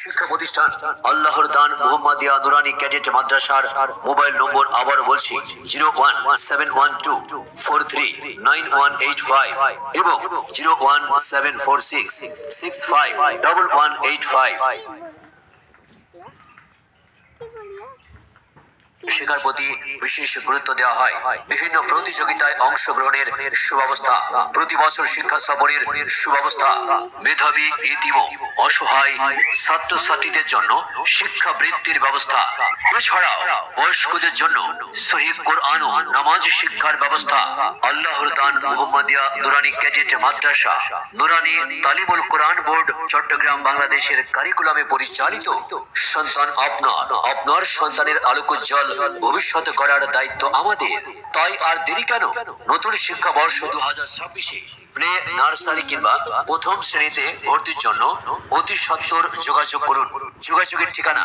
শিক্ষা প্রতিষ্ঠান আল্লাহর দান মুহাম্মাদিয়া নুরানি ক্যাডেট মাদ্রাসার মোবাইল নম্বর আবার বলছি 01712439185 এবং 01746651185। শিক্ষার প্রতি বিশেষ গুরুত্ব দেওয়া হয়। বিভিন্ন প্রতিযোগিতায় অংশগ্রহণের সুব্যবস্থা, প্রতি বছর শিক্ষা সফরের সুব্যবস্থা, মেধাবী এতিম অসহায় ছাত্রছাত্রীদের জন্য শিক্ষা বৃত্তির ব্যবস্থা, এছাড়াও বয়স্কদের জন্য সহিহ কোরআন ও নামাজ শিক্ষার ব্যবস্থা। আল্লাহর দান মুহাম্মাদিয়া নুরানি ক্যাডেট মাদ্রাসা নুরানি তালিমুল কোরআন বোর্ড চট্টগ্রাম বাংলাদেশের কারিকুলামে পরিচালিত। সন্তান আপনার সন্তানের আলোকোজ্জ্বল ভবিষ্যৎ করার দায়িত্ব আমাদের। তাই আর দেরি কেন? নতুন শিক্ষাবর্ষ 2026-এ প্লে, নার্সারি কিংবা প্রথম শ্রেণীতে ভর্তির জন্য অতি সত্বর যোগাযোগ করুন। যোগাযোগের ঠিকানা